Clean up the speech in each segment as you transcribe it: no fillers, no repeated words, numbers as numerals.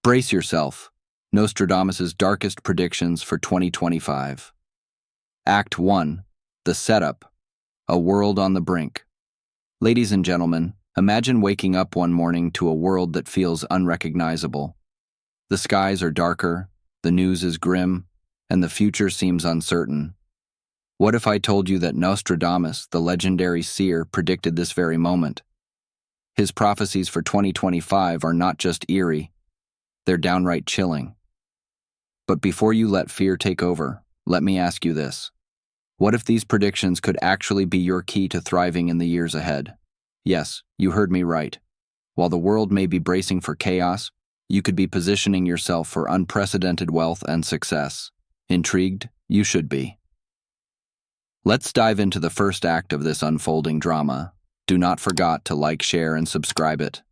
Brace yourself. Nostradamus' darkest predictions for 2025. Act 1. The Setup. A World on the Brink. Ladies and gentlemen, imagine waking up one morning to a world that feels unrecognizable. The skies are darker, the news is grim, and the future seems uncertain. What if I told you that Nostradamus, the legendary seer, predicted this very moment? His prophecies for 2025 are not just eerie, they're downright chilling. But before you let fear take over, let me ask you this. What if these predictions could actually be your key to thriving in the years ahead? Yes, you heard me right. While the world may be bracing for chaos, you could be positioning yourself for unprecedented wealth and success. Intrigued? You should be. Let's dive into the first act of this unfolding drama. Do not forget to like, share, and subscribe it.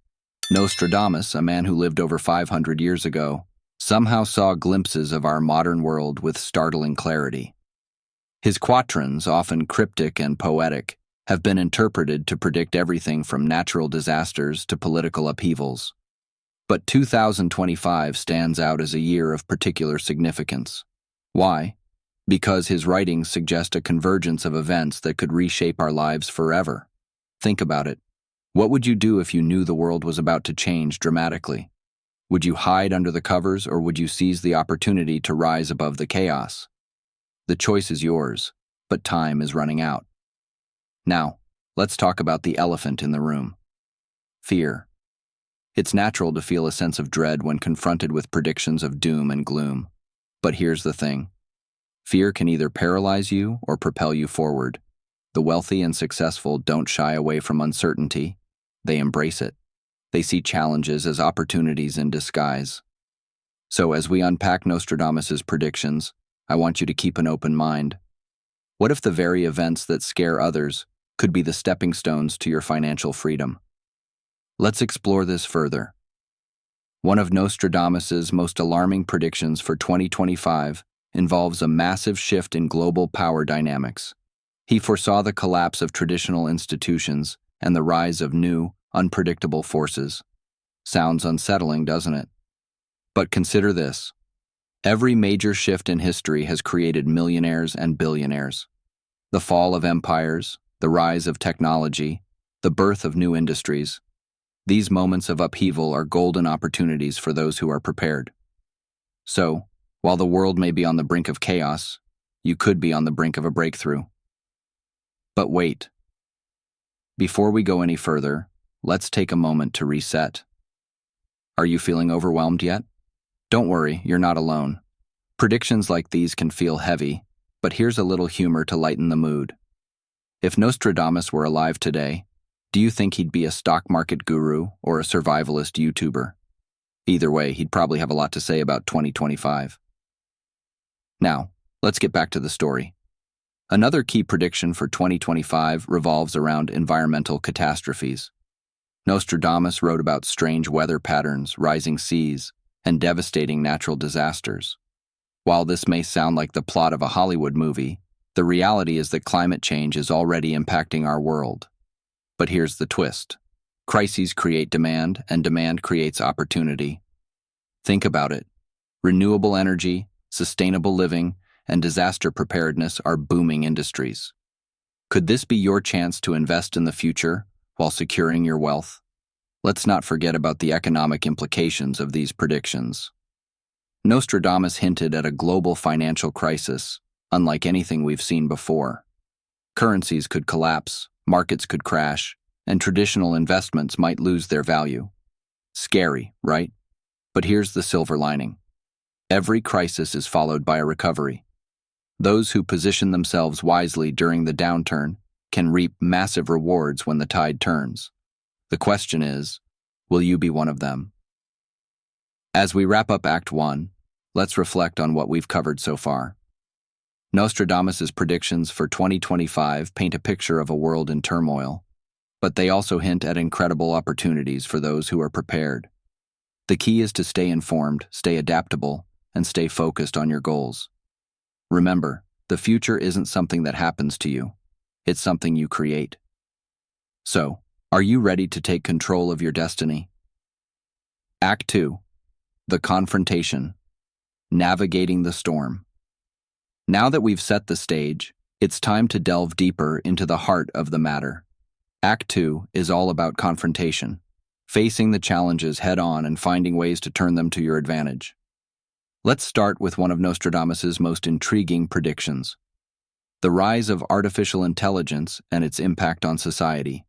Nostradamus, a man who lived over 500 years ago, somehow saw glimpses of our modern world with startling clarity. His quatrains, often cryptic and poetic, have been interpreted to predict everything from natural disasters to political upheavals. But 2025 stands out as a year of particular significance. Why? Because his writings suggest a convergence of events that could reshape our lives forever. Think about it. What would you do if you knew the world was about to change dramatically? Would you hide under the covers, or would you seize the opportunity to rise above the chaos? The choice is yours, but time is running out. Now, let's talk about the elephant in the room. Fear. It's natural to feel a sense of dread when confronted with predictions of doom and gloom. But here's the thing. Fear can either paralyze you or propel you forward. The wealthy and successful don't shy away from uncertainty. They embrace it. They see challenges as opportunities in disguise. So as we unpack Nostradamus' predictions, I want you to keep an open mind. What if the very events that scare others could be the stepping stones to your financial freedom? Let's explore this further. One of Nostradamus' most alarming predictions for 2025 involves a massive shift in global power dynamics. He foresaw the collapse of traditional institutions and the rise of new, unpredictable forces. Sounds unsettling, doesn't it? But consider this. Every major shift in history has created millionaires and billionaires. The fall of empires, the rise of technology, the birth of new industries. These moments of upheaval are golden opportunities for those who are prepared. So, while the world may be on the brink of chaos, you could be on the brink of a breakthrough. But wait. Before we go any further, let's take a moment to reset. Are you feeling overwhelmed yet? Don't worry, you're not alone. Predictions like these can feel heavy, but here's a little humor to lighten the mood. If Nostradamus were alive today, do you think he'd be a stock market guru or a survivalist YouTuber? Either way, he'd probably have a lot to say about 2025. Now, let's get back to the story. Another key prediction for 2025 revolves around environmental catastrophes. Nostradamus wrote about strange weather patterns, rising seas, and devastating natural disasters. While this may sound like the plot of a Hollywood movie, the reality is that climate change is already impacting our world. But here's the twist. Crises create demand, and demand creates opportunity. Think about it. Renewable energy, sustainable living, and disaster preparedness are booming industries. Could this be your chance to invest in the future while securing your wealth? Let's not forget about the economic implications of these predictions. Nostradamus hinted at a global financial crisis, unlike anything we've seen before. Currencies could collapse, markets could crash, and traditional investments might lose their value. Scary, right? But here's the silver lining. Every crisis is followed by a recovery. Those who position themselves wisely during the downturn can reap massive rewards when the tide turns. The question is, will you be one of them? As we wrap up Act 1, let's reflect on what we've covered so far. Nostradamus' predictions for 2025 paint a picture of a world in turmoil, but they also hint at incredible opportunities for those who are prepared. The key is to stay informed, stay adaptable, and stay focused on your goals. Remember, the future isn't something that happens to you. It's something you create. So, are you ready to take control of your destiny? Act 2. The confrontation. Navigating the storm. Now that we've set the stage, it's time to delve deeper into the heart of the matter. Act 2 is all about confrontation, facing the challenges head-on and finding ways to turn them to your advantage. Let's start with one of Nostradamus's most intriguing predictions: the rise of artificial intelligence and its impact on society.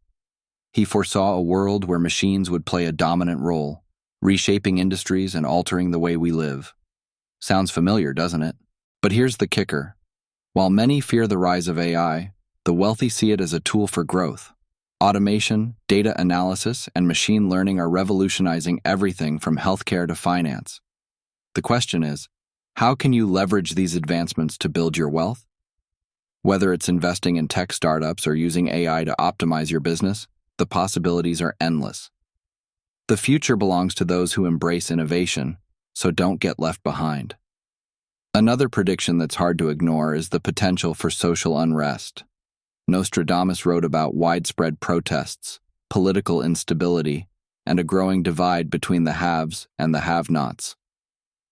He foresaw a world where machines would play a dominant role, reshaping industries and altering the way we live. Sounds familiar, doesn't it? But here's the kicker. While many fear the rise of AI, the wealthy see it as a tool for growth. Automation, data analysis, and machine learning are revolutionizing everything from healthcare to finance. The question is, how can you leverage these advancements to build your wealth? Whether it's investing in tech startups or using AI to optimize your business, the possibilities are endless. The future belongs to those who embrace innovation, so don't get left behind. Another prediction that's hard to ignore is the potential for social unrest. Nostradamus wrote about widespread protests, political instability, and a growing divide between the haves and the have-nots.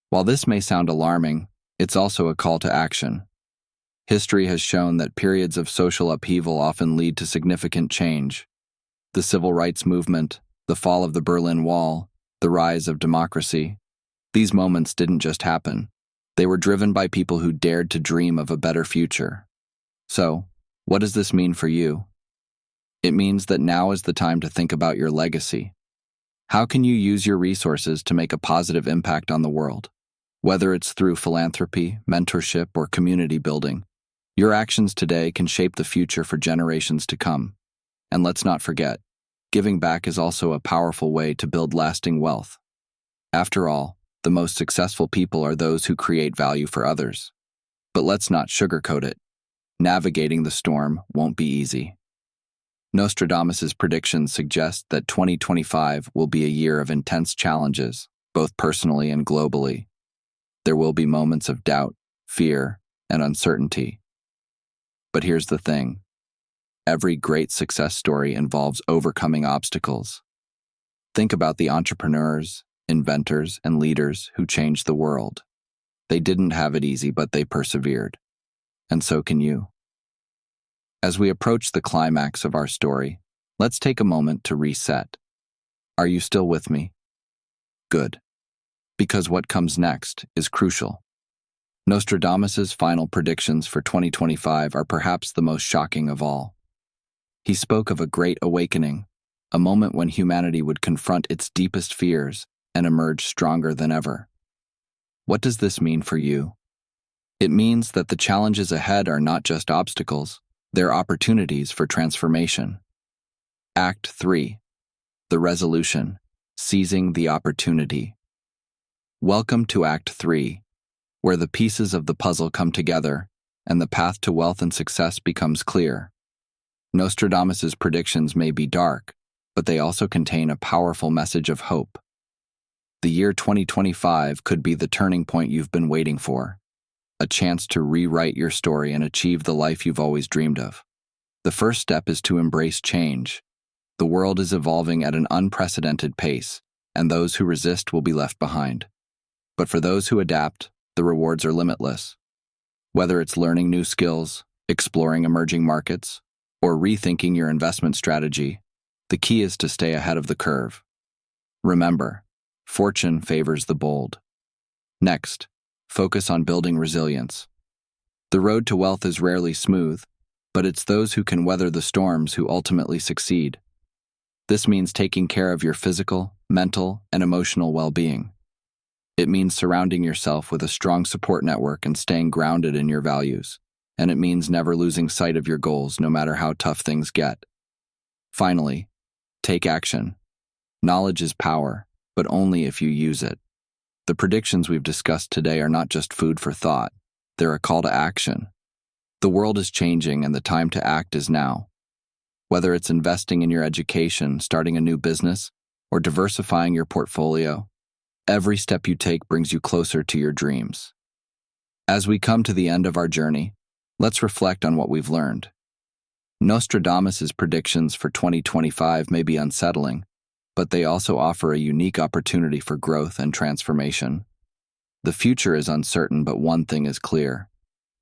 While this may sound alarming, it's also a call to action. History has shown that periods of social upheaval often lead to significant change. The Civil Rights Movement, the fall of the Berlin Wall, the rise of democracy. These moments didn't just happen. They were driven by people who dared to dream of a better future. So, what does this mean for you? It means that now is the time to think about your legacy. How can you use your resources to make a positive impact on the world? Whether it's through philanthropy, mentorship, or community building, your actions today can shape the future for generations to come. And let's not forget, giving back is also a powerful way to build lasting wealth. After all, the most successful people are those who create value for others. But let's not sugarcoat it. Navigating the storm won't be easy. Nostradamus's predictions suggest that 2025 will be a year of intense challenges, both personally and globally. There will be moments of doubt, fear, and uncertainty. But here's the thing. Every great success story involves overcoming obstacles. Think about the entrepreneurs, inventors, and leaders who changed the world. They didn't have it easy, but they persevered. And so can you. As we approach the climax of our story, let's take a moment to reset. Are you still with me? Good. Because what comes next is crucial. Nostradamus's final predictions for 2025 are perhaps the most shocking of all. He spoke of a great awakening, a moment when humanity would confront its deepest fears and emerge stronger than ever. What does this mean for you? It means that the challenges ahead are not just obstacles, they're opportunities for transformation. Act 3. The resolution, seizing the opportunity. Welcome to Act 3, where the pieces of the puzzle come together and the path to wealth and success becomes clear. Nostradamus's predictions may be dark, but they also contain a powerful message of hope. The year 2025 could be the turning point you've been waiting for, a chance to rewrite your story and achieve the life you've always dreamed of. The first step is to embrace change. The world is evolving at an unprecedented pace, and those who resist will be left behind. But for those who adapt, the rewards are limitless. Whether it's learning new skills, exploring emerging markets, or rethinking your investment strategy, the key is to stay ahead of the curve. Remember, fortune favors the bold. Next, focus on building resilience. The road to wealth is rarely smooth, but it's those who can weather the storms who ultimately succeed. This means taking care of your physical, mental, and emotional well-being. It means surrounding yourself with a strong support network and staying grounded in your values. And it means never losing sight of your goals no matter how tough things get. Finally, take action. Knowledge is power, but only if you use it. The predictions we've discussed today are not just food for thought, they're a call to action. The world is changing and the time to act is now. Whether it's investing in your education, starting a new business, or diversifying your portfolio, every step you take brings you closer to your dreams. As we come to the end of our journey, let's reflect on what we've learned. Nostradamus's predictions for 2025 may be unsettling, but they also offer a unique opportunity for growth and transformation. The future is uncertain, but one thing is clear: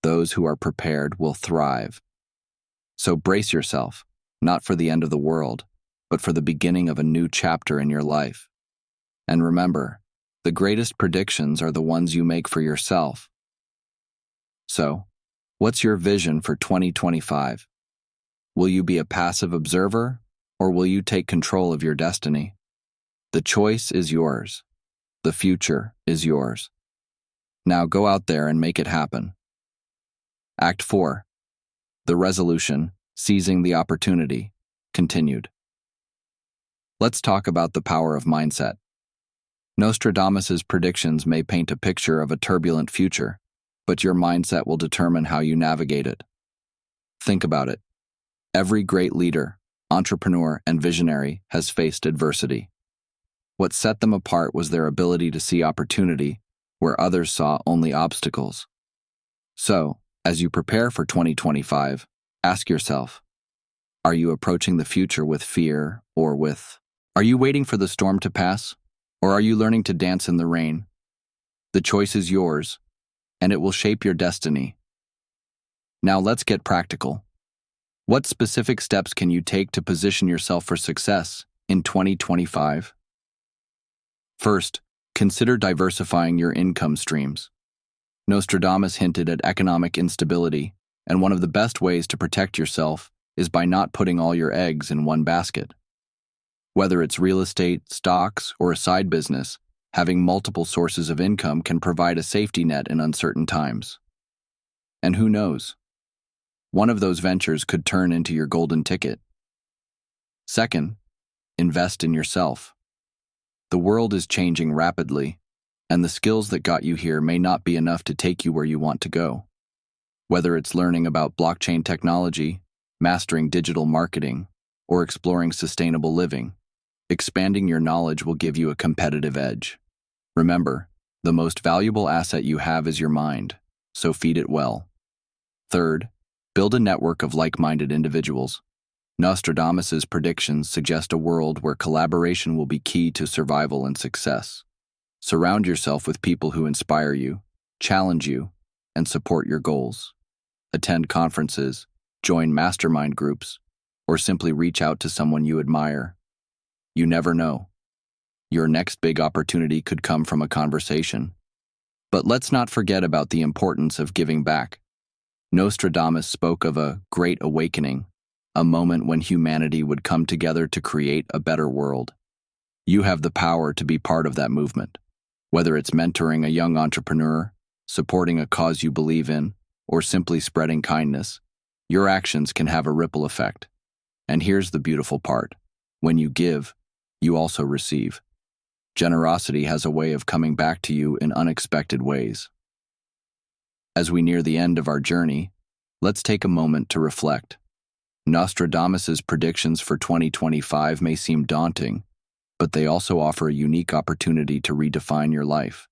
those who are prepared will thrive. So brace yourself, not for the end of the world, but for the beginning of a new chapter in your life. And remember, the greatest predictions are the ones you make for yourself. So, what's your vision for 2025? Will you be a passive observer, or will you take control of your destiny? The choice is yours. The future is yours. Now go out there and make it happen. Act 4. The resolution, seizing the opportunity, continued. Let's talk about the power of mindset. Nostradamus's predictions may paint a picture of a turbulent future, but your mindset will determine how you navigate it. Think about it. Every great leader, entrepreneur, and visionary has faced adversity. What set them apart was their ability to see opportunity where others saw only obstacles. So, as you prepare for 2025, ask yourself, are you approaching the future with fear or are you waiting for the storm to pass, or are you learning to dance in the rain? The choice is yours, and it will shape your destiny. Now let's get practical. What specific steps can you take to position yourself for success in 2025? First, consider diversifying your income streams. Nostradamus hinted at economic instability, and one of the best ways to protect yourself is by not putting all your eggs in one basket. Whether it's real estate, stocks, or a side business, having multiple sources of income can provide a safety net in uncertain times. And who knows? One of those ventures could turn into your golden ticket. Second, invest in yourself. The world is changing rapidly, and the skills that got you here may not be enough to take you where you want to go. Whether it's learning about blockchain technology, mastering digital marketing, or exploring sustainable living, expanding your knowledge will give you a competitive edge. Remember, the most valuable asset you have is your mind, so feed it well. Third, build a network of like-minded individuals. Nostradamus's predictions suggest a world where collaboration will be key to survival and success. Surround yourself with people who inspire you, challenge you, and support your goals. Attend conferences, join mastermind groups, or simply reach out to someone you admire. You never know. Your next big opportunity could come from a conversation. But let's not forget about the importance of giving back. Nostradamus spoke of a great awakening, a moment when humanity would come together to create a better world. You have the power to be part of that movement. Whether it's mentoring a young entrepreneur, supporting a cause you believe in, or simply spreading kindness, your actions can have a ripple effect. And here's the beautiful part. When you give, you also receive. Generosity has a way of coming back to you in unexpected ways. As we near the end of our journey, let's take a moment to reflect. Nostradamus's predictions for 2025 may seem daunting, but they also offer a unique opportunity to redefine your life.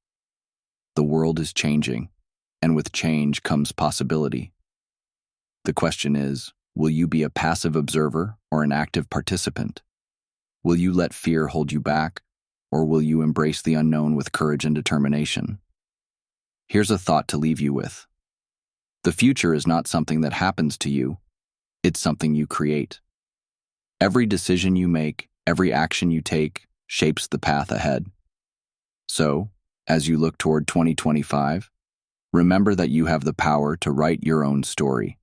The world is changing, and with change comes possibility. The question is, will you be a passive observer or an active participant? Will you let fear hold you back, or will you embrace the unknown with courage and determination? Here's a thought to leave you with. The future is not something that happens to you, it's something you create. Every decision you make, every action you take, shapes the path ahead. So, as you look toward 2025, remember that you have the power to write your own story.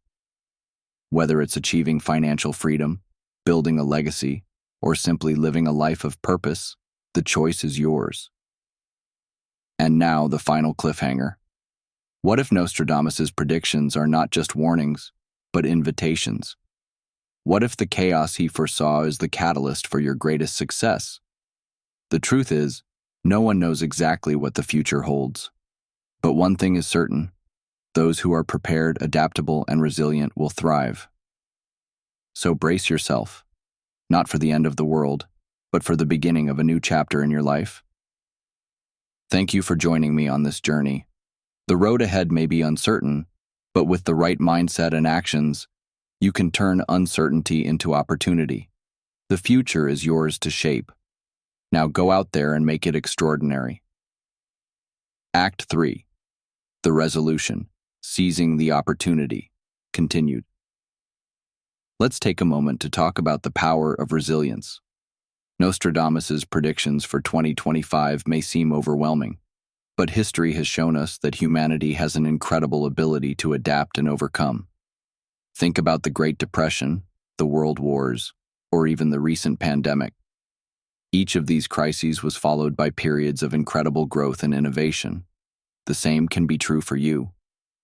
Whether it's achieving financial freedom, building a legacy, or simply living a life of purpose, the choice is yours. And now the final cliffhanger. What if Nostradamus's predictions are not just warnings, but invitations? What if the chaos he foresaw is the catalyst for your greatest success? The truth is, no one knows exactly what the future holds. But one thing is certain: those who are prepared, adaptable, and resilient will thrive. So brace yourself, not for the end of the world, but for the beginning of a new chapter in your life. Thank you for joining me on this journey. The road ahead may be uncertain, but with the right mindset and actions, you can turn uncertainty into opportunity. The future is yours to shape. Now go out there and make it extraordinary. Act 3. The resolution, seizing the opportunity, continued. Let's take a moment to talk about the power of resilience. Nostradamus's predictions for 2025 may seem overwhelming, but history has shown us that humanity has an incredible ability to adapt and overcome. Think about the Great Depression, the World Wars, or even the recent pandemic. Each of these crises was followed by periods of incredible growth and innovation. The same can be true for you.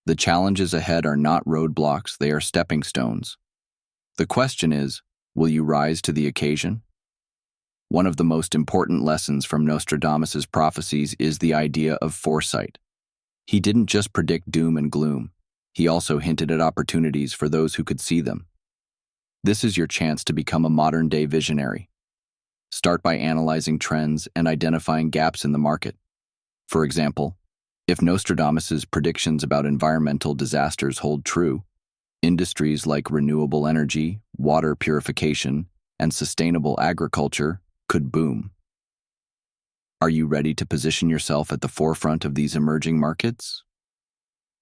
The challenges ahead are not roadblocks, they are stepping stones. The question is, will you rise to the occasion? One of the most important lessons from Nostradamus's prophecies is the idea of foresight. He didn't just predict doom and gloom, he also hinted at opportunities for those who could see them. This is your chance to become a modern-day visionary. Start by analyzing trends and identifying gaps in the market. For example, if Nostradamus's predictions about environmental disasters hold true, industries like renewable energy, water purification, and sustainable agriculture could boom. Are you ready to position yourself at the forefront of these emerging markets?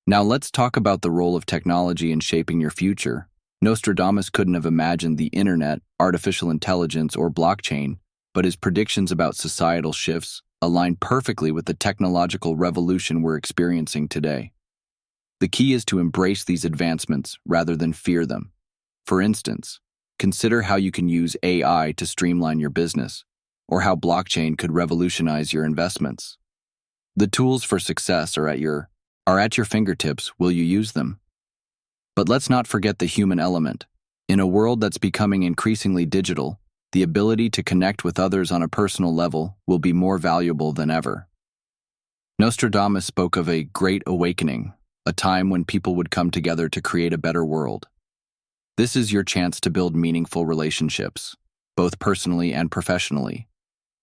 Now let's talk about the role of technology in shaping your future. Nostradamus couldn't have imagined the internet, artificial intelligence, or blockchain, but his predictions about societal shifts align perfectly with the technological revolution we're experiencing today. The key is to embrace these advancements rather than fear them. For instance, consider how you can use AI to streamline your business, or how blockchain could revolutionize your investments. The tools for success are at your fingertips. Will you use them? But let's not forget the human element. In a world that's becoming increasingly digital, the ability to connect with others on a personal level will be more valuable than ever. Nostradamus spoke of a great awakening, a time when people would come together to create a better world. This is your chance to build meaningful relationships, both personally and professionally.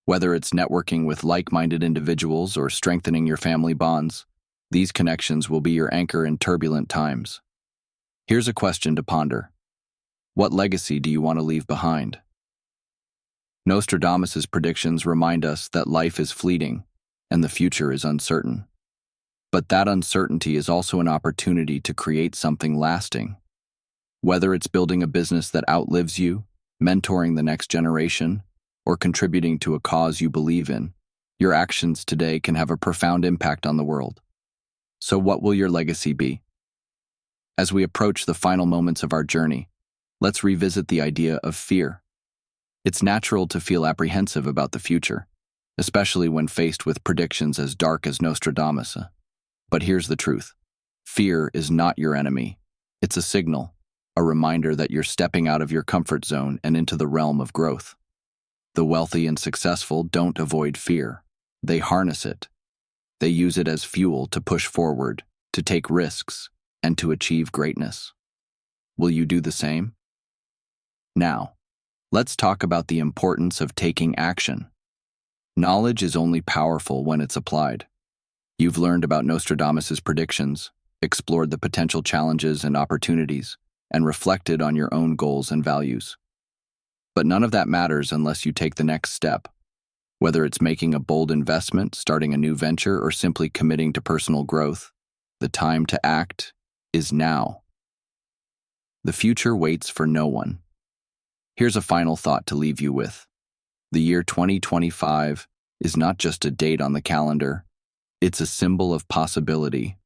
Whether it's networking with like-minded individuals or strengthening your family bonds, these connections will be your anchor in turbulent times. Here's a question to ponder. What legacy do you want to leave behind? Nostradamus's predictions remind us that life is fleeting and the future is uncertain. But that uncertainty is also an opportunity to create something lasting. Whether it's building a business that outlives you, mentoring the next generation, or contributing to a cause you believe in, your actions today can have a profound impact on the world. So what will your legacy be? As we approach the final moments of our journey, let's revisit the idea of fear. It's natural to feel apprehensive about the future, especially when faced with predictions as dark as Nostradamus. But here's the truth. Fear is not your enemy. It's a signal, a reminder that you're stepping out of your comfort zone and into the realm of growth. The wealthy and successful don't avoid fear. They harness it. They use it as fuel to push forward, to take risks, and to achieve greatness. Will you do the same? Now, let's talk about the importance of taking action. Knowledge is only powerful when it's applied. You've learned about Nostradamus's predictions, explored the potential challenges and opportunities, and reflected on your own goals and values. But none of that matters unless you take the next step. Whether it's making a bold investment, starting a new venture, or simply committing to personal growth, the time to act is now. The future waits for no one. Here's a final thought to leave you with. The year 2025 is not just a date on the calendar. It's a symbol of possibility.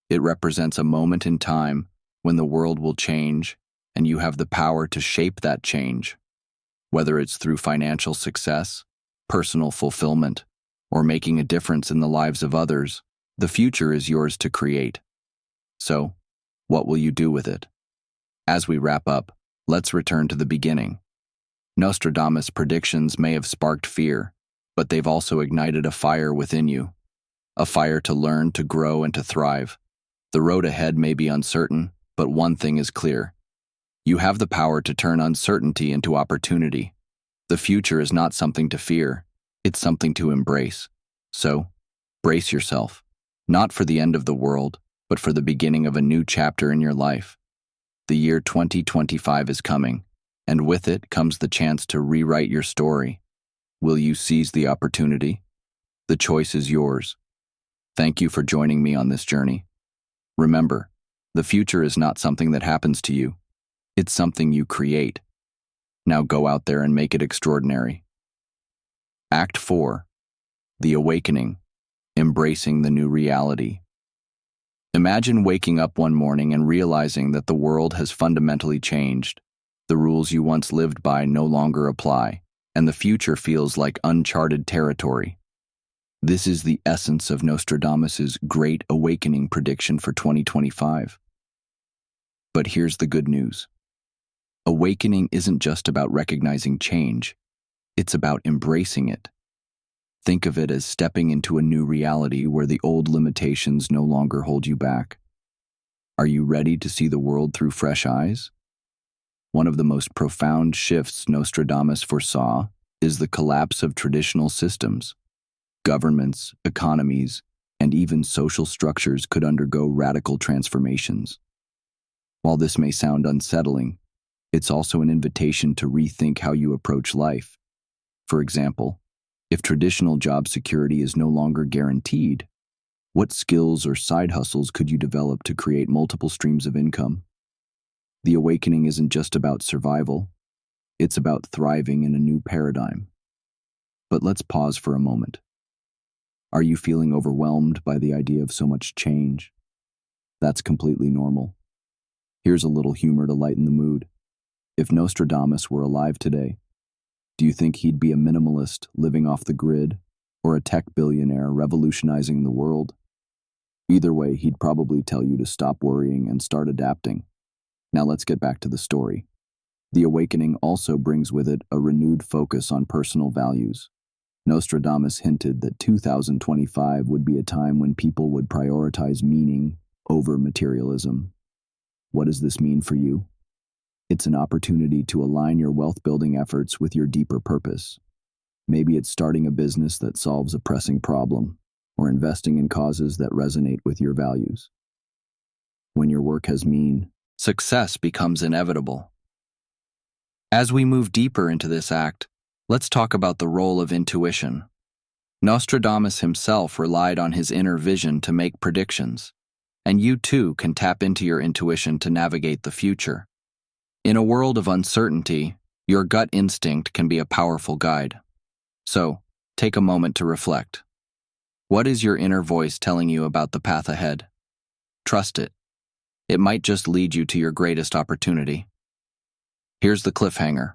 It represents a moment in time when the world will change, and you have the power to shape that change. Whether it's through financial success, personal fulfillment, or making a difference in the lives of others, the future is yours to create. So, what will you do with it? As we wrap up, let's return to the beginning. Nostradamus' predictions may have sparked fear, but they've also ignited a fire within you. A fire to learn, to grow, and to thrive. The road ahead may be uncertain, but one thing is clear. You have the power to turn uncertainty into opportunity. The future is not something to fear, it's something to embrace. So, brace yourself, not for the end of the world, but for the beginning of a new chapter in your life. The year 2025 is coming, and with it comes the chance to rewrite your story. Will you seize the opportunity? The choice is yours. Thank you for joining me on this journey. Remember, the future is not something that happens to you. It's something you create. Now go out there and make it extraordinary. Act 4. The Awakening. Embracing the new reality. Imagine waking up one morning and realizing that the world has fundamentally changed. The rules you once lived by no longer apply, and the future feels like uncharted territory. This is the essence of Nostradamus's Great Awakening prediction for 2025. But here's the good news. Awakening isn't just about recognizing change, it's about embracing it. Think of it as stepping into a new reality where the old limitations no longer hold you back. Are you ready to see the world through fresh eyes? One of the most profound shifts Nostradamus foresaw is the collapse of traditional systems. Governments, economies, and even social structures could undergo radical transformations. While this may sound unsettling, it's also an invitation to rethink how you approach life. For example, if traditional job security is no longer guaranteed, what skills or side hustles could you develop to create multiple streams of income? The awakening isn't just about survival, it's about thriving in a new paradigm. But let's pause for a moment. Are you feeling overwhelmed by the idea of so much change? That's completely normal. Here's a little humor to lighten the mood. If Nostradamus were alive today, do you think he'd be a minimalist living off the grid, or a tech billionaire revolutionizing the world? Either way, he'd probably tell you to stop worrying and start adapting. Now let's get back to the story. The awakening also brings with it a renewed focus on personal values. Nostradamus hinted that 2025 would be a time when people would prioritize meaning over materialism. What does this mean for you? It's an opportunity to align your wealth-building efforts with your deeper purpose. Maybe it's starting a business that solves a pressing problem, or investing in causes that resonate with your values. When your work has meaning, success becomes inevitable. As we move deeper into this act, let's talk about the role of intuition. Nostradamus himself relied on his inner vision to make predictions, and you too can tap into your intuition to navigate the future. In a world of uncertainty, your gut instinct can be a powerful guide. So, take a moment to reflect. What is your inner voice telling you about the path ahead? Trust it. It might just lead you to your greatest opportunity. Here's the cliffhanger.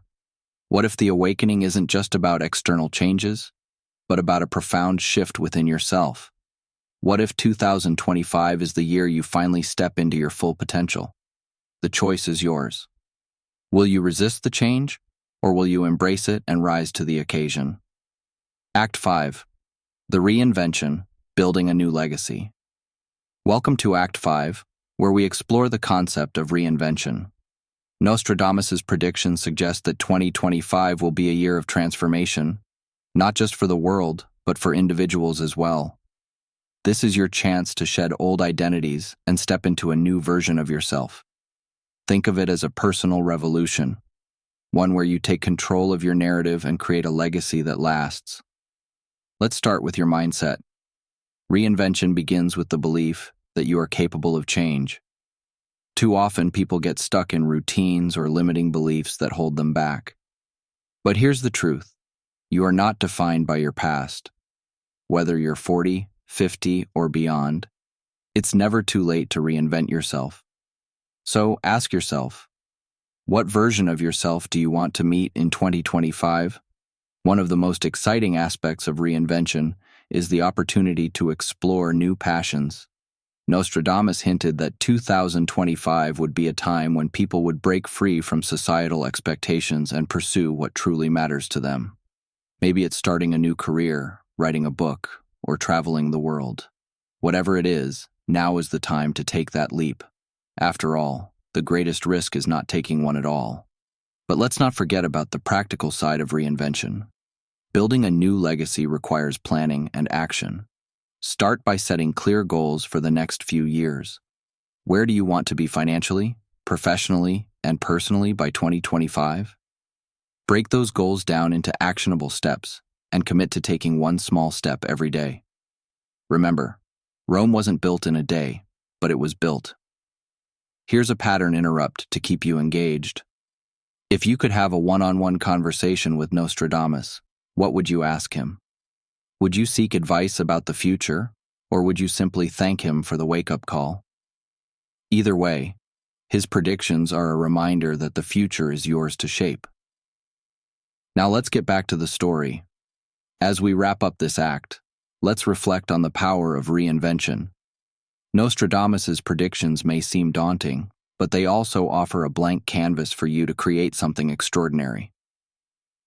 What if the awakening isn't just about external changes, but about a profound shift within yourself? What if 2025 is the year you finally step into your full potential? The choice is yours. Will you resist the change, or will you embrace it and rise to the occasion? Act 5. The Reinvention, Building a New Legacy. Welcome to Act 5, where we explore the concept of reinvention. Nostradamus's predictions suggest that 2025 will be a year of transformation, not just for the world, but for individuals as well. This is your chance to shed old identities and step into a new version of yourself. Think of it as a personal revolution, one where you take control of your narrative and create a legacy that lasts. Let's start with your mindset. Reinvention begins with the belief that you are capable of change. Too often, people get stuck in routines or limiting beliefs that hold them back. But here's the truth. You are not defined by your past. Whether you're 40, 50, or beyond, it's never too late to reinvent yourself. So ask yourself, what version of yourself do you want to meet in 2025? One of the most exciting aspects of reinvention is the opportunity to explore new passions. Nostradamus hinted that 2025 would be a time when people would break free from societal expectations and pursue what truly matters to them. Maybe it's starting a new career, writing a book, or traveling the world. Whatever it is, now is the time to take that leap. After all, the greatest risk is not taking one at all. But let's not forget about the practical side of reinvention. Building a new legacy requires planning and action. Start by setting clear goals for the next few years. Where do you want to be financially, professionally, and personally by 2025? Break those goals down into actionable steps and commit to taking one small step every day. Remember, Rome wasn't built in a day, but it was built. Here's a pattern interrupt to keep you engaged. If you could have a one-on-one conversation with Nostradamus, what would you ask him? Would you seek advice about the future, or would you simply thank him for the wake-up call? Either way, his predictions are a reminder that the future is yours to shape. Now let's get back to the story. As we wrap up this act, let's reflect on the power of reinvention. Nostradamus's predictions may seem daunting, but they also offer a blank canvas for you to create something extraordinary.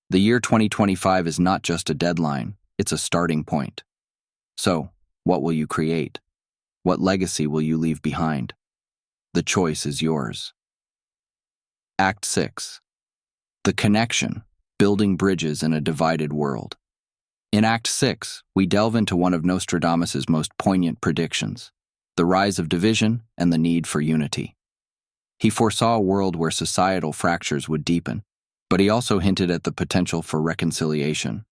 The year 2025 is not just a deadline, it's a starting point. So, what will you create? What legacy will you leave behind? The choice is yours. Act 6. The connection, building bridges in a divided world. In Act 6, we delve into one of Nostradamus's most poignant predictions, the rise of division and the need for unity. He foresaw a world where societal fractures would deepen, but he also hinted at the potential for reconciliation.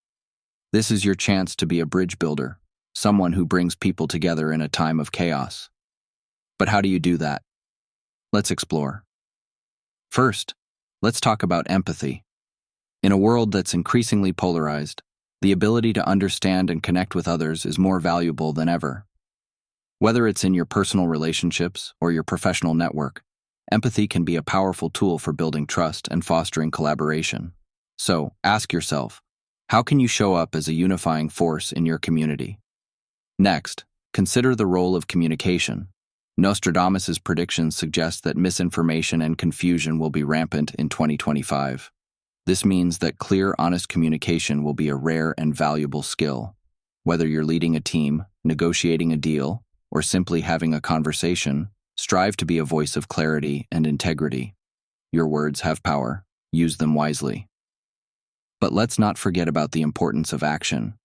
This is your chance to be a bridge builder, someone who brings people together in a time of chaos. But how do you do that? Let's explore. First, let's talk about empathy. In a world that's increasingly polarized, the ability to understand and connect with others is more valuable than ever. Whether it's in your personal relationships or your professional network, empathy can be a powerful tool for building trust and fostering collaboration. So, ask yourself, how can you show up as a unifying force in your community? Next, consider the role of communication. Nostradamus's predictions suggest that misinformation and confusion will be rampant in 2025. This means that clear, honest communication will be a rare and valuable skill. Whether you're leading a team, negotiating a deal, or simply having a conversation, strive to be a voice of clarity and integrity. Your words have power. Use them wisely. But let's not forget about the importance of action.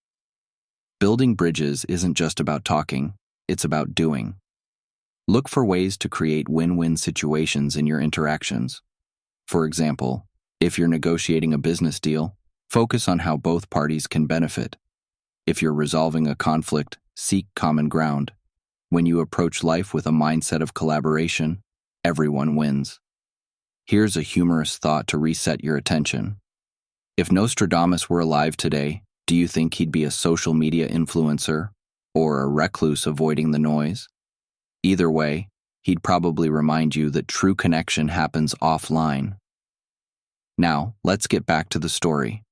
Building bridges isn't just about talking, it's about doing. Look for ways to create win-win situations in your interactions. For example, if you're negotiating a business deal, focus on how both parties can benefit. If you're resolving a conflict, seek common ground. When you approach life with a mindset of collaboration, everyone wins. Here's a humorous thought to reset your attention. If Nostradamus were alive today, do you think he'd be a social media influencer or a recluse avoiding the noise? Either way, he'd probably remind you that true connection happens offline. Now, let's get back to the story.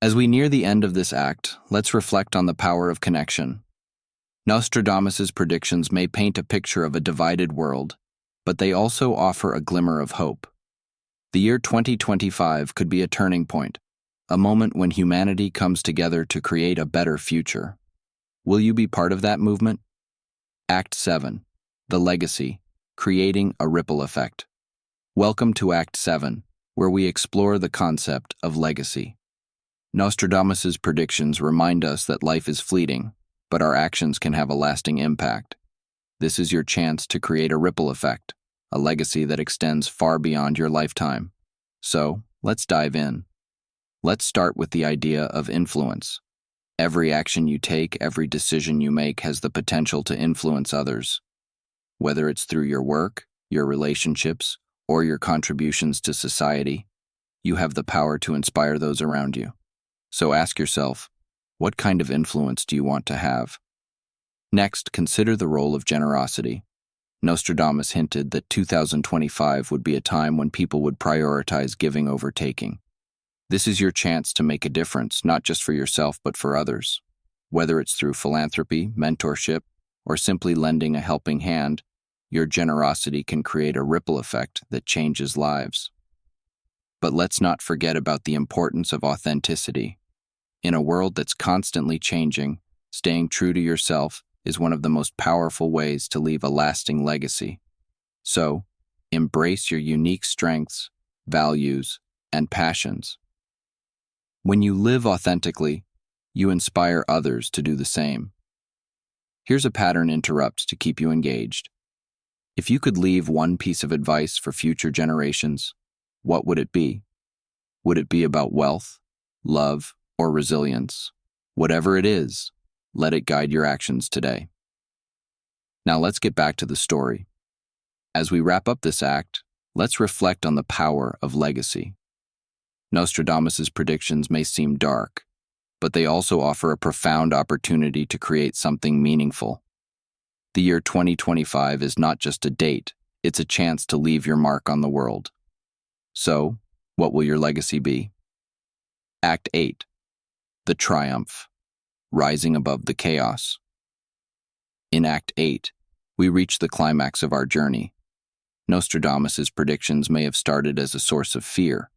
As we near the end of this act, let's reflect on the power of connection. Nostradamus's predictions may paint a picture of a divided world, but they also offer a glimmer of hope. The year 2025 could be a turning point, a moment when humanity comes together to create a better future. Will you be part of that movement? Act 7. The legacy, creating a ripple effect. Welcome to Act 7, where we explore the concept of legacy. Nostradamus's predictions remind us that life is fleeting, but our actions can have a lasting impact. This is your chance to create a ripple effect, a legacy that extends far beyond your lifetime. So, let's dive in. Let's start with the idea of influence. Every action you take, every decision you make has the potential to influence others. Whether it's through your work, your relationships, or your contributions to society, you have the power to inspire those around you. So ask yourself, what kind of influence do you want to have? Next, consider the role of generosity. Nostradamus hinted that 2025 would be a time when people would prioritize giving over taking. This is your chance to make a difference, not just for yourself, but for others. Whether it's through philanthropy, mentorship, or simply lending a helping hand, your generosity can create a ripple effect that changes lives. But let's not forget about the importance of authenticity. In a world that's constantly changing, staying true to yourself is one of the most powerful ways to leave a lasting legacy. So, embrace your unique strengths, values, and passions. When you live authentically, you inspire others to do the same. Here's a pattern interrupt to keep you engaged. If you could leave one piece of advice for future generations, what would it be? Would it be about wealth, love, or resilience. Whatever it is, let it guide your actions today. Now let's get back to the story. As we wrap up this act, let's reflect on the power of legacy. Nostradamus' predictions may seem dark, but they also offer a profound opportunity to create something meaningful. The year 2025 is not just a date, it's a chance to leave your mark on the world. So, what will your legacy be? Act 8. The Triumph. Rising above the chaos. In Act 8, we reach the climax of our journey. Nostradamus' predictions may have started as a source of fear,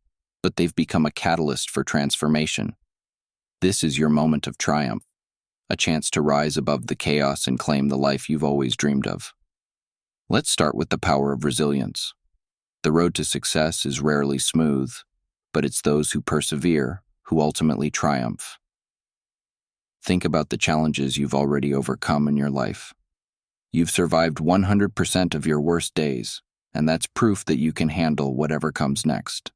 but they've become a catalyst for transformation. This is your moment of triumph, a chance to rise above the chaos and claim the life you've always dreamed of. Let's start with the power of resilience. The road to success is rarely smooth, but it's those who persevere who ultimately triumph. Think about the challenges you've already overcome in your life. You've survived 100% of your worst days, and that's proof that you can handle whatever comes next.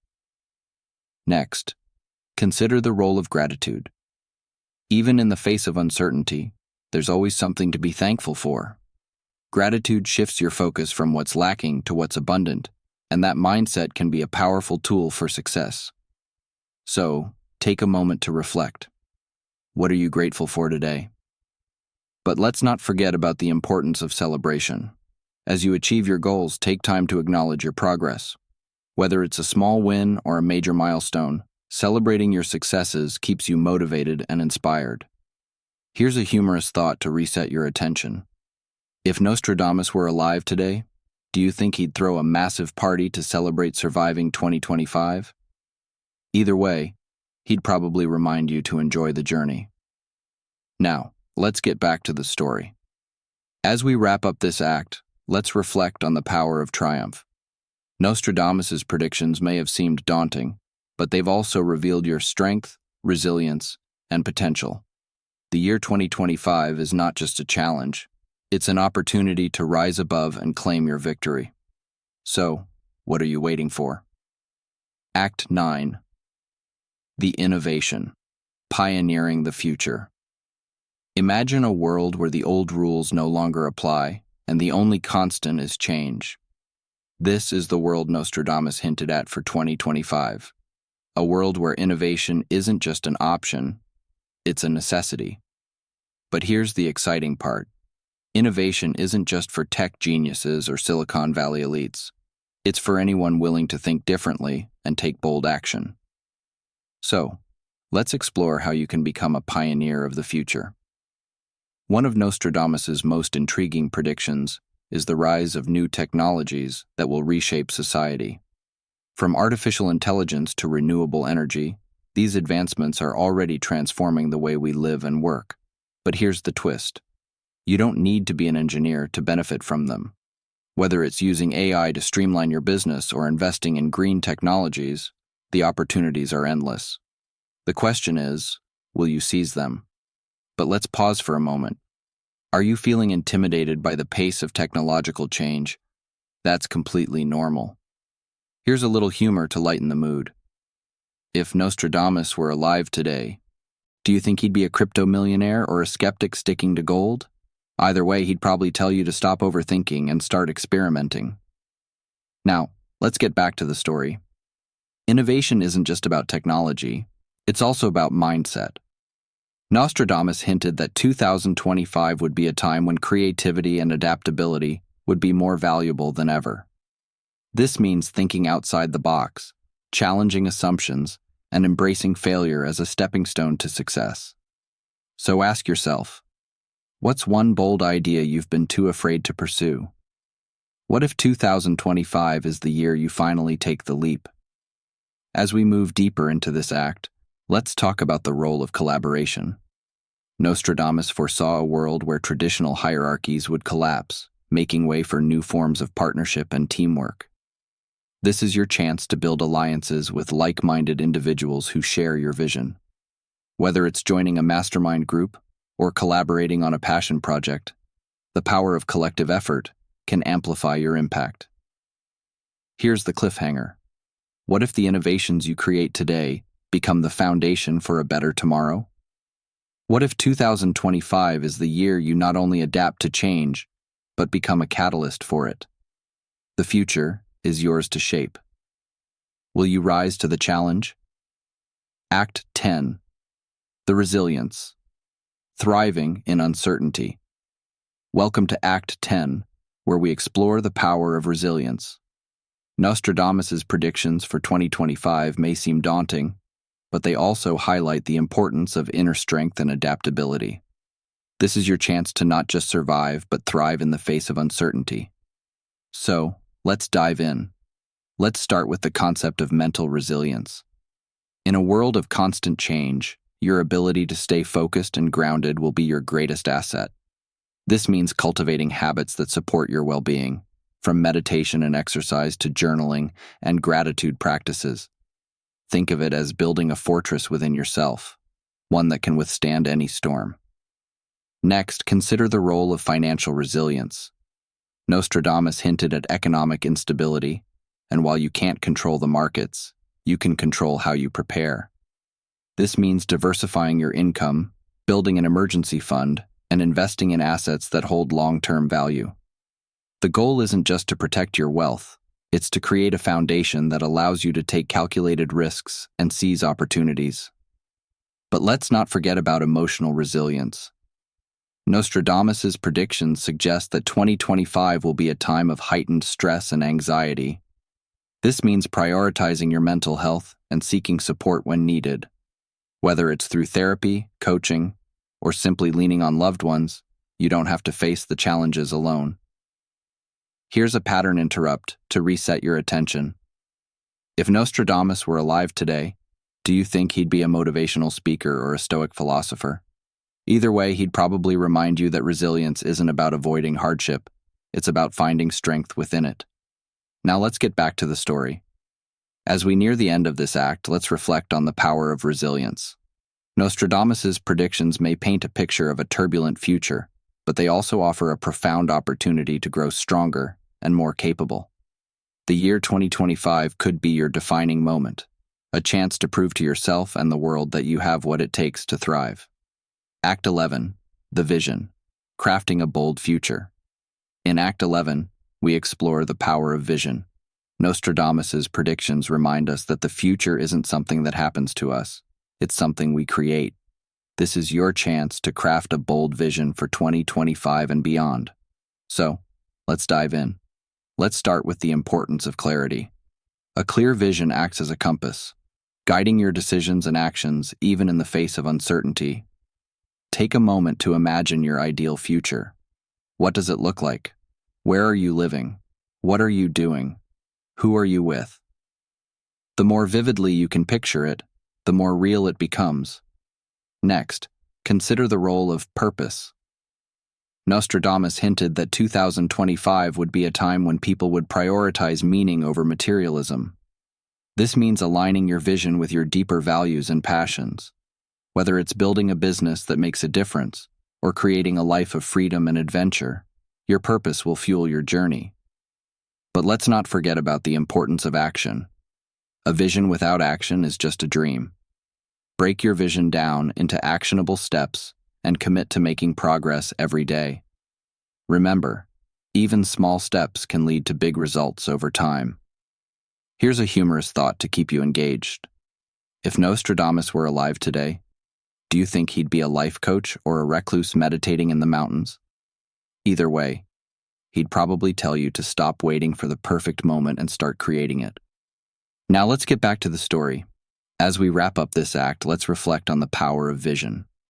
Next, consider the role of gratitude. Even in the face of uncertainty, there's always something to be thankful for. Gratitude shifts your focus from what's lacking to what's abundant, and that mindset can be a powerful tool for success. So, take a moment to reflect. What are you grateful for today? But let's not forget about the importance of celebration. As you achieve your goals, take time to acknowledge your progress. Whether it's a small win or a major milestone, celebrating your successes keeps you motivated and inspired. Here's a humorous thought to reset your attention. If Nostradamus were alive today, do you think he'd throw a massive party to celebrate surviving 2025? Either way, he'd probably remind you to enjoy the journey. Now, let's get back to the story. As we wrap up this act, let's reflect on the power of triumph. Nostradamus' predictions may have seemed daunting, but they've also revealed your strength, resilience, and potential. The year 2025 is not just a challenge, it's an opportunity to rise above and claim your victory. So, what are you waiting for? Act 9. The Innovation. Pioneering the future. Imagine a world where the old rules no longer apply, and the only constant is change. This is the world Nostradamus hinted at for 2025. A world where innovation isn't just an option, it's a necessity. But here's the exciting part. Innovation isn't just for tech geniuses or Silicon Valley elites. It's for anyone willing to think differently and take bold action. So, let's explore how you can become a pioneer of the future. One of Nostradamus' most intriguing predictions is the rise of new technologies that will reshape society. From artificial intelligence to renewable energy, these advancements are already transforming the way we live and work. But here's the twist. You don't need to be an engineer to benefit from them. Whether it's using AI to streamline your business or investing in green technologies, the opportunities are endless. The question is, will you seize them? But let's pause for a moment. Are you feeling intimidated by the pace of technological change? That's completely normal. Here's a little humor to lighten the mood. If Nostradamus were alive today, do you think he'd be a crypto millionaire or a skeptic sticking to gold? Either way, he'd probably tell you to stop overthinking and start experimenting. Now, let's get back to the story. Innovation isn't just about technology, it's also about mindset. Nostradamus hinted that 2025 would be a time when creativity and adaptability would be more valuable than ever. This means thinking outside the box, challenging assumptions, and embracing failure as a stepping stone to success. So ask yourself, what's one bold idea you've been too afraid to pursue? What if 2025 is the year you finally take the leap? As we move deeper into this act, let's talk about the role of collaboration. Nostradamus foresaw a world where traditional hierarchies would collapse, making way for new forms of partnership and teamwork. This is your chance to build alliances with like-minded individuals who share your vision. Whether it's joining a mastermind group or collaborating on a passion project, the power of collective effort can amplify your impact. Here's the cliffhanger. What if the innovations you create today become the foundation for a better tomorrow? What if 2025 is the year you not only adapt to change, but become a catalyst for it? The future is yours to shape. Will you rise to the challenge? Act 10. The Resilience. Thriving in Uncertainty. Welcome to Act 10, where we explore the power of resilience. Nostradamus's predictions for 2025 may seem daunting, but they also highlight the importance of inner strength and adaptability. This is your chance to not just survive, but thrive in the face of uncertainty. So, let's dive in. Let's start with the concept of mental resilience. In a world of constant change, your ability to stay focused and grounded will be your greatest asset. This means cultivating habits that support your well-being, from meditation and exercise to journaling and gratitude practices. Think of it as building a fortress within yourself, one that can withstand any storm. Next, consider the role of financial resilience. Nostradamus hinted at economic instability, and while you can't control the markets, you can control how you prepare. This means diversifying your income, building an emergency fund, and investing in assets that hold long-term value. The goal isn't just to protect your wealth, it's to create a foundation that allows you to take calculated risks and seize opportunities. But let's not forget about emotional resilience. Nostradamus's predictions suggest that 2025 will be a time of heightened stress and anxiety. This means prioritizing your mental health and seeking support when needed. Whether it's through therapy, coaching, or simply leaning on loved ones, you don't have to face the challenges alone. Here's a pattern interrupt to reset your attention. If Nostradamus were alive today, do you think he'd be a motivational speaker or a stoic philosopher? Either way, he'd probably remind you that resilience isn't about avoiding hardship, it's about finding strength within it. Now let's get back to the story. As we near the end of this act, let's reflect on the power of resilience. Nostradamus's predictions may paint a picture of a turbulent future, but they also offer a profound opportunity to grow stronger and more capable. The year 2025 could be your defining moment, a chance to prove to yourself and the world that you have what it takes to thrive. Act 11. The Vision. Crafting a Bold Future. In Act 11, we explore the power of vision. Nostradamus's predictions remind us that the future isn't something that happens to us, it's something we create. This is your chance to craft a bold vision for 2025 and beyond. So, let's dive in. Let's start with the importance of clarity. A clear vision acts as a compass, guiding your decisions and actions even in the face of uncertainty. Take a moment to imagine your ideal future. What does it look like? Where are you living? What are you doing? Who are you with? The more vividly you can picture it, the more real it becomes. Next, consider the role of purpose. Nostradamus hinted that 2025 would be a time when people would prioritize meaning over materialism. This means aligning your vision with your deeper values and passions. Whether it's building a business that makes a difference or creating a life of freedom and adventure, your purpose will fuel your journey. But let's not forget about the importance of action. A vision without action is just a dream. Break your vision down into actionable steps and commit to making progress every day. Remember, even small steps can lead to big results over time. Here's a humorous thought to keep you engaged. If Nostradamus were alive today, do you think he'd be a life coach or a recluse meditating in the mountains? Either way, he'd probably tell you to stop waiting for the perfect moment and start creating it. Now let's get back to the story. As we wrap up this act, let's reflect on the power of vision.